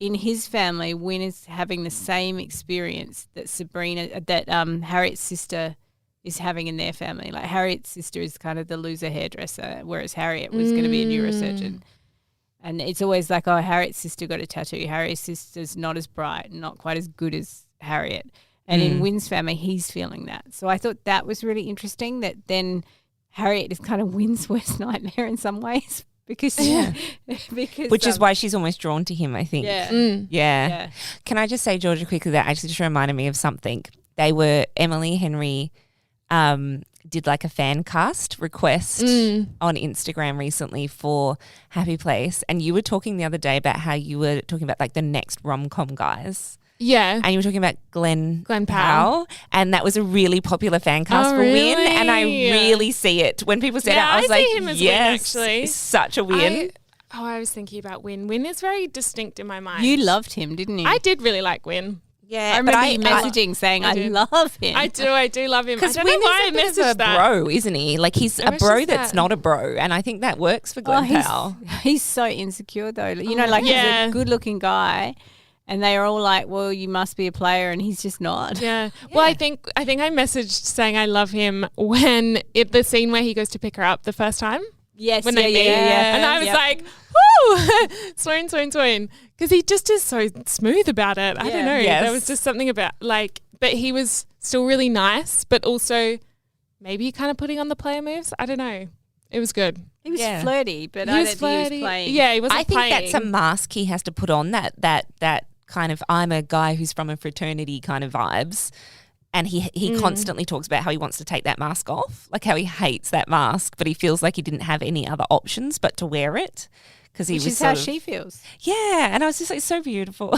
In his family, Wynn is having the same experience that Harriet's sister is having in their family. Like Harriet's sister is kind of the loser hairdresser, whereas Harriet was going to be a neurosurgeon. And it's always like, oh, Harriet's sister got a tattoo. Harriet's sister's not as bright, not quite as good as Harriet. And in Wynn's family, he's feeling that. So I thought that was really interesting, that then Harriet is kind of Wynn's worst nightmare in some ways. Because Which is why she's almost drawn to him, I think. Yeah. Can I just say, Georgia, quickly, that actually just reminded me of something. Emily Henry did like a fan cast request on Instagram recently for Happy Place, and you were talking the other day about how you were talking about like the next rom-com guys. Yeah. And you were talking about Glenn Powell. and that was a really popular fan cast for really? Win, and I really see it. When people said it, I was I like, see him as Win, yes, actually. it's such a Win. I was thinking about Win. Win is very distinct in my mind. You loved him, didn't you? I did really like Win. Yeah, I remember you messaging saying, I love him. I do love him. I because don't know why I messaged that. Bro, isn't he? Like he's a bro that's not a bro, and I think that works for Glenn Powell. He's so insecure though. You know, like he's a good-looking guy, and they are all like, "Well, you must be a player," and he's just not. Yeah. Well, I think I messaged saying I love him when the scene where he goes to pick her up the first time. Yes, when they meet. And I was like, woo, swoon. Because he just is so smooth about it. I don't know. Yes. There was just something about but he was still really nice, but also maybe kind of putting on the player moves. I don't know. It was good. He was flirty, but I don't think he was playing. Yeah, he wasn't I think playing. that's a mask he has to put on, that kind of I'm a guy who's from a fraternity kind of vibes. And he constantly talks about how he wants to take that mask off, like how he hates that mask, but he feels like he didn't have any other options but to wear it. Which is how she feels. Yeah, and I was just like, so beautiful.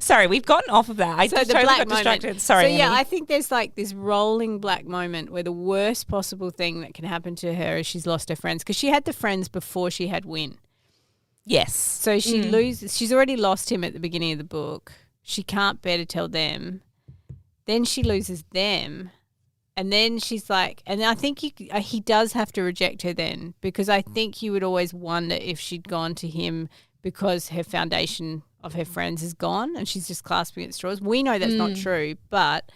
Sorry, we've gotten off of that. I just totally got distracted. Sorry, So, I think there's like this rolling black moment where the worst possible thing that can happen to her is she's lost her friends, because she had the friends before she had Win. Yes. So she loses. She's already lost him at the beginning of the book. She can't bear to tell them. Then she loses them. And then she's like, and I think he does have to reject her then, because I think you would always wonder if she'd gone to him because her foundation of her friends is gone and she's just clasping at straws. We know that's not true, but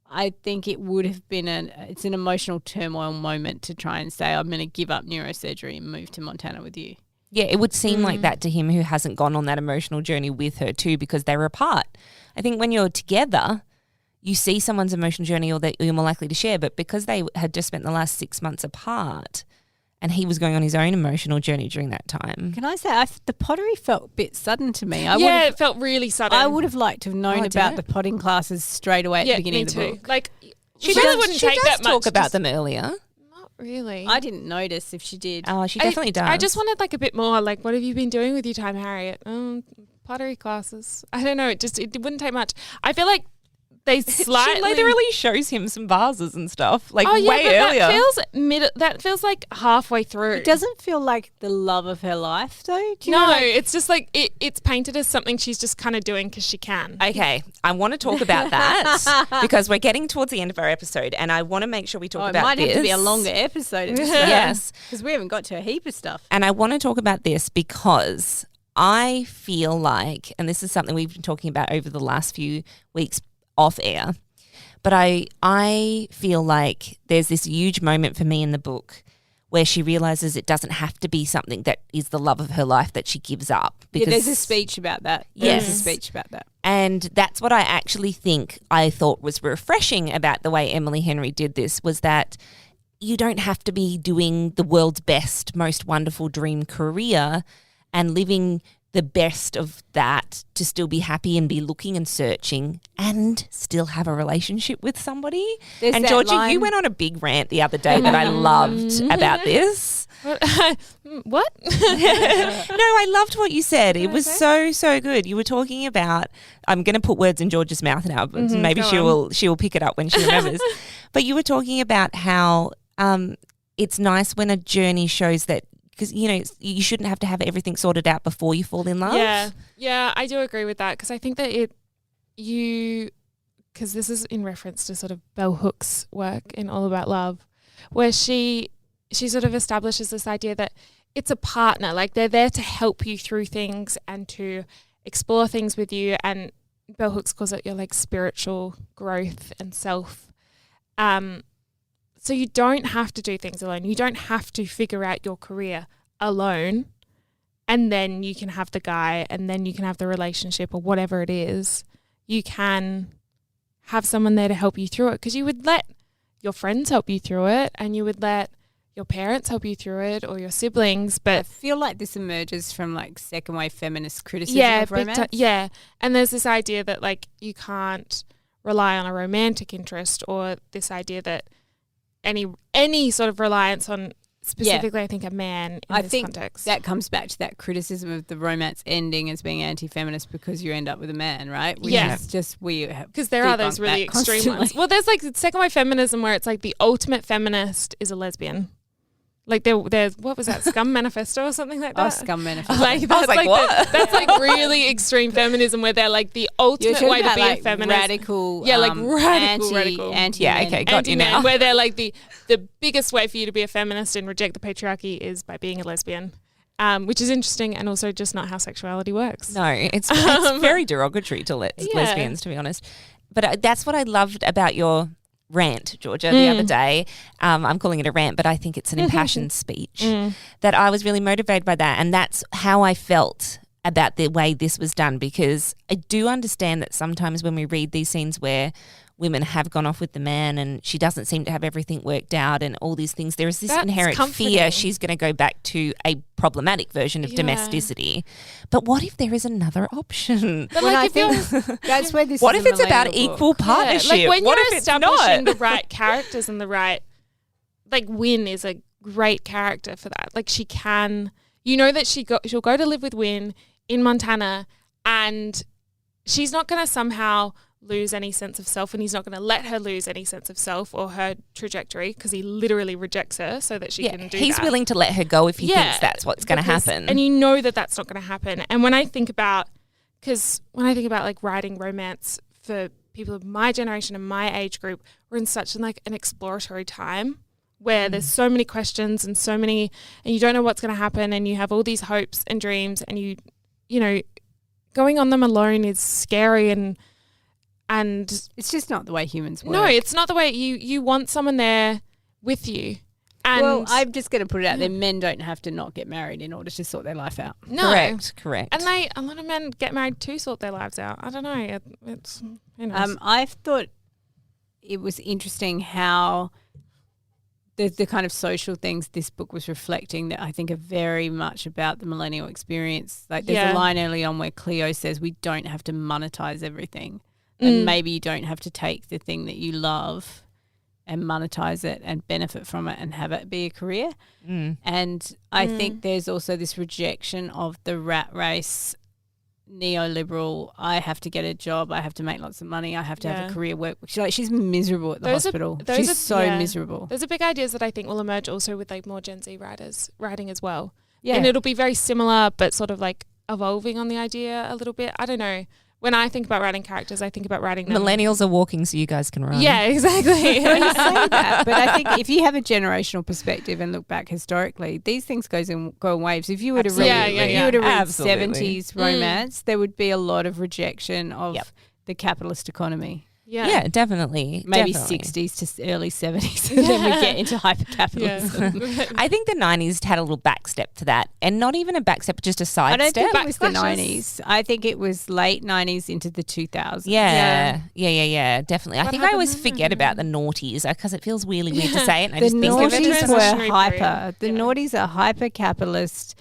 I think it would have been it's an emotional turmoil moment to try and say, I'm going to give up neurosurgery and move to Montana with you. Yeah, it would seem like that to him, who hasn't gone on that emotional journey with her too, because they were apart. I think when you're together, you see someone's emotional journey or that you're more likely to share, but because they had just spent the last 6 months apart and he was going on his own emotional journey during that time. Can I say, the pottery felt a bit sudden to me. It felt really sudden. I would have liked to have known about the potting classes straight away at the beginning of the book. Like, she really wouldn't take that much. Talk about them earlier. Not really. I didn't notice if she did. Oh, she definitely does. I just wanted like a bit more, like, what have you been doing with your time, Harriet? Pottery classes. I don't know. It wouldn't take much. I feel like they slightly... She literally shows him some vases and stuff, like way but earlier. That feels like halfway through. It doesn't feel like the love of her life, though. Do you know, like, it's just like it's painted as something she's just kind of doing because she can. Okay, I want to talk about that because we're getting towards the end of our episode, and I want to make sure we talk about this. It might have to be a longer episode. Yes, because we haven't got to a heap of stuff. And I want to talk about this because I feel like, and this is something we've been talking about over the last few weeks off air, but I feel like there's this huge moment for me in the book where she realizes it doesn't have to be something that is the love of her life that she gives up. Because there's a speech about that. Yes. There's a speech about that. And that's what I actually think I thought was refreshing about the way Emily Henry did this, was that you don't have to be doing the world's best, most wonderful dream career and living the best of that to still be happy and be looking and searching and still have a relationship with somebody. There's and Georgie, you went on a big rant the other day that I loved about this. What? No, I loved what you said. It was so good. You were talking about, I'm going to put words in George's mouth now, but maybe she will pick it up when she remembers. But you were talking about how it's nice when a journey shows that, because, you know, you shouldn't have to have everything sorted out before you fall in love. Yeah, I do agree with that, because I think that because this is in reference to sort of Bell Hooks' work in All About Love, where she sort of establishes this idea that it's a partner, like they're there to help you through things and to explore things with you, and Bell Hooks calls it your like spiritual growth and self. So you don't have to do things alone. You don't have to figure out your career alone, and then you can have the guy, and then you can have the relationship or whatever it is. You can have someone there to help you through it, because you would let your friends help you through it, and you would let your parents help you through it, or your siblings. But I feel like this emerges from like second wave feminist criticism of romance. And there's this idea that like you can't rely on a romantic interest, or this idea that any sort of reliance on specifically, I think, a man in this context. That comes back to that criticism of the romance ending as being anti-feminist because you end up with a man, right? Which is just because there are those really extreme ones. Well, there's like second wave feminism where it's like the ultimate feminist is a lesbian. Like there's what was that, Scum Manifesto or something like that? Oh, Scum Manifesto. Like that's like, what? that's like really extreme feminism where they're like the ultimate way to be a feminist. Radical, radical. anti. Yeah, okay, got you now. Where they're like the biggest way for you to be a feminist and reject the patriarchy is by being a lesbian. Which is interesting, and also just not how sexuality works. No, it's very derogatory to lesbians, to be honest. But that's what I loved about your rant, Georgia, the other day. I'm calling it a rant, but I think it's an impassioned speech. That I was really motivated by that, and that's how I felt about the way this was done, because I do understand that sometimes when we read these scenes where women have gone off with the man and she doesn't seem to have everything worked out and all these things, there is this inherent fear she's going to go back to a problematic version of domesticity. But what if there is another option? But like that's where this. What is if it's about book. equal partnership? Like when what you're if establishing it's the right characters and the right, like Wynn is a great character for that. Like she can, you know that she'll go to live with Wynn in Montana, and she's not going to somehow lose any sense of self, and he's not going to let her lose any sense of self or her trajectory, because he literally rejects her so that she can do he's that. willing to let her go if he thinks that's what's going to happen. And you know that that's not going to happen. And when I think about like writing romance for people of my generation and my age group, we're in such an exploratory time where there's so many questions and you don't know what's going to happen, and you have all these hopes and dreams, and you know, going on them alone is scary, and it's just not the way humans work. No, it's not the way you want someone there with you. And well, I'm just going to put it out there. Men don't have to not get married in order to sort their life out. No. Correct. And a lot of men get married to sort their lives out. I don't know. It's who knows? I thought it was interesting how the kind of social things this book was reflecting that I think are very much about the millennial experience. Like there's a line early on where Cleo says we don't have to monetize everything. And maybe you don't have to take the thing that you love and monetize it and benefit from it and have it be a career. And I think there's also this rejection of the rat race, neoliberal, I have to get a job, I have to make lots of money, I have to have a career work. She's miserable at the hospital. She's so miserable. Those are big ideas that I think will emerge also with like more Gen Z writers writing as well. Yeah. And it'll be very similar but sort of like evolving on the idea a little bit. I don't know. When I think about writing characters, I think about writing them. Millennials are walking so you guys can run. Yeah, exactly. Well, you say that, but I think if you have a generational perspective and look back historically, these things go in waves. If you were to read, you were to read 70s romance, there would be a lot of rejection of the capitalist economy. Yeah, definitely. Maybe definitely. 60s to early 70s, and then we get into hyper-capitalism. I think the 90s had a little backstep to that, and not even a backstep, just a sidestep. I don't think it was the 90s. I think it was late 90s into the 2000s. Yeah, definitely. I think I always forget about the noughties because it feels really weird to say it. And I just think of it noughties as were hyper. The noughties are hyper-capitalist.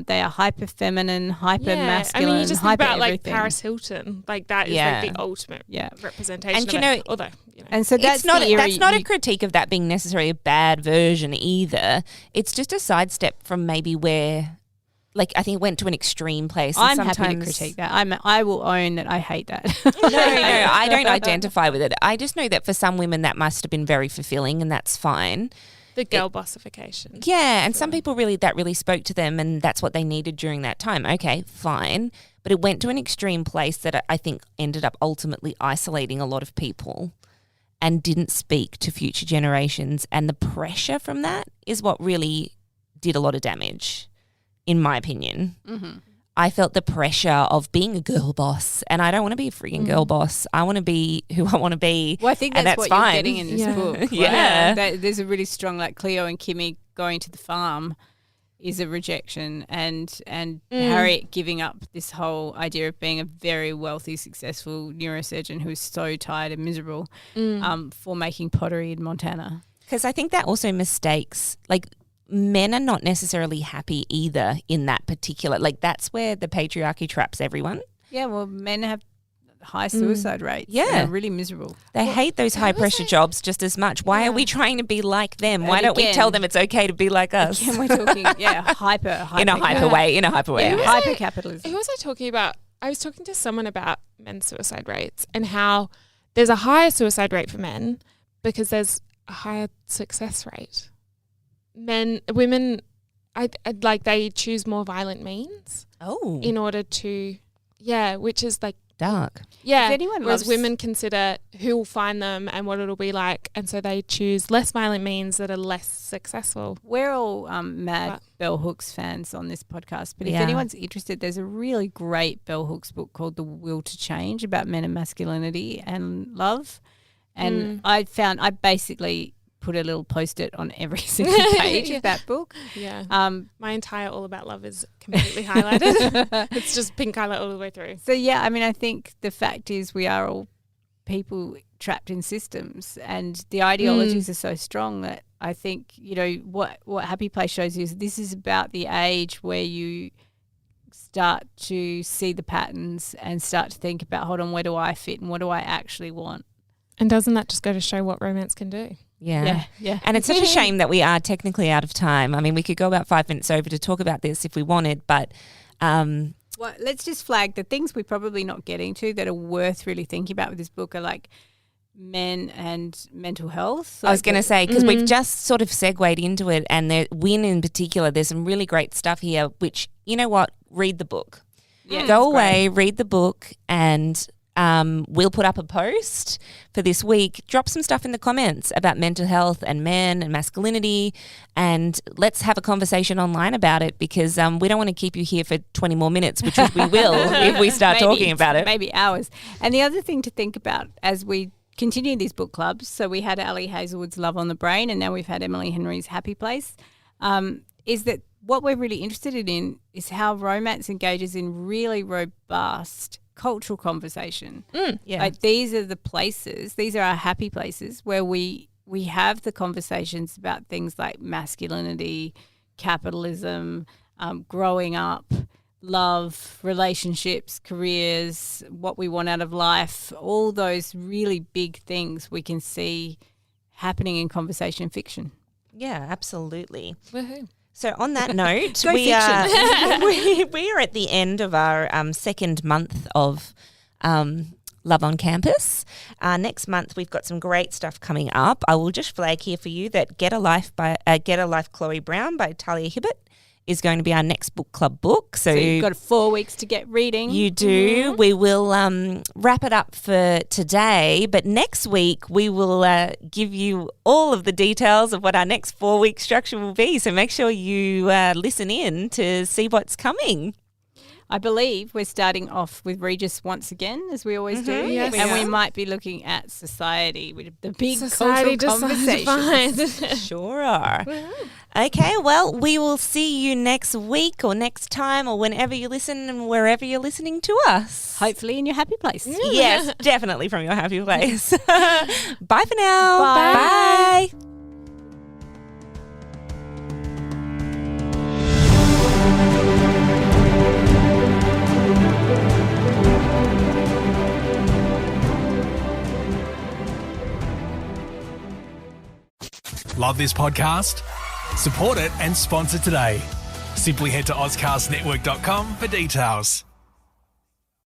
They are hyper feminine, hyper masculine. I mean, you just think about everything. like Paris Hilton, like that is like the ultimate representation. And you know, although and so that's not a critique of that being necessarily a bad version either. It's just a sidestep from maybe where, like, I think it went to an extreme place. I'm happy to critique that. I will own that I hate that. No, I don't identify with it. I just know that for some women that must have been very fulfilling, and that's fine. The girl bossification. Yeah, and some people that really spoke to them, and that's what they needed during that time. Okay, fine. But it went to an extreme place that I think ended up ultimately isolating a lot of people and didn't speak to future generations. And the pressure from that is what really did a lot of damage, in my opinion. Mm-hmm. I felt the pressure of being a girl boss, and I don't want to be a freaking girl boss. I want to be who I want to be. Well, I think that's what fine. You're getting in this book. Right? Yeah. There's a really strong, like Cleo and Kimmy going to the farm is a rejection, and Harriet giving up this whole idea of being a very wealthy, successful neurosurgeon who is so tired and miserable for making pottery in Montana. Because I think that also mistakes, like, men are not necessarily happy either in that particular, like, that's where the patriarchy traps everyone. Yeah, well, men have high suicide rates. Yeah. They're really miserable. They hate those high pressure jobs just as much. Why are we trying to be like them? Why don't we tell them it's okay to be like us? Again, we're talking, hyper. In a hyper way. Hyper capitalism. Who was I talking about? I was talking to someone about men's suicide rates and how there's a higher suicide rate for men because there's a higher success rate. women, like they choose more violent means in order to, which is like dark. Yeah, if anyone whereas loves, women consider who will find them and what it'll be like, and so they choose less violent means that are less successful. we're all mad Bell Hooks fans on this podcast, but if anyone's interested, there's a really great Bell Hooks book called The Will to Change about men and masculinity and love. And I basically put a little post-it on every single page of that book. Yeah. My entire All About Love is completely highlighted. It's just pink highlight all the way through. So, yeah, I mean, I think the fact is we are all people trapped in systems, and the ideologies are so strong that I think, you know, what Happy Place shows you is this is about the age where you start to see the patterns and start to think about, hold on, where do I fit and what do I actually want? And doesn't that just go to show what romance can do? Yeah. Yeah. And it's such a shame that we are technically out of time. I mean, we could go about 5 minutes over to talk about this if we wanted, but well, let's just flag the things we're probably not getting to that are worth really thinking about with this book are like men and mental health. I was going to say, because we've just sort of segued into it, and Win in particular, there's some really great stuff here, which, you know what, read the book. Yeah, Go away, read the book, and we'll put up a post for this week. Drop some stuff in the comments about mental health and men and masculinity, and let's have a conversation online about it, because we don't want to keep you here for 20 more minutes, which we will if we start talking about it. Maybe hours. And the other thing to think about as we continue these book clubs, so we had Ali Hazelwood's Love on the Brain, and now we've had Emily Henry's Happy Place, is that what we're really interested in is how romance engages in really robust cultural conversation. Like these are the places, these are our happy places where we have the conversations about things like masculinity, capitalism, growing up, love, relationships, careers, what we want out of life, all those really big things we can see happening in conversation and fiction. Yeah, absolutely. Woohoo. So on that note, Go we are at the end of our second month of Love on Campus. Next month we've got some great stuff coming up. I will just flag here for you that Get a Life Chloe Brown by Talia Hibbert is going to be our next book club book. So you've got 4 weeks to get reading. You do. We will wrap it up for today, but next week we will give you all of the details of what our next 4-week structure will be. So make sure you listen in to see what's coming. I believe we're starting off with Regis once again, as we always do. Yes. And we might be looking at society with the big Society cultural conversations. Sure are. Okay, well, we will see you next week or next time or whenever you listen and wherever you're listening to us. Hopefully in your happy place. Yes, definitely from your happy place. Bye for now. Bye. Bye. Love this podcast? Support it and sponsor today. Simply head to AuscastNetwork.com for details.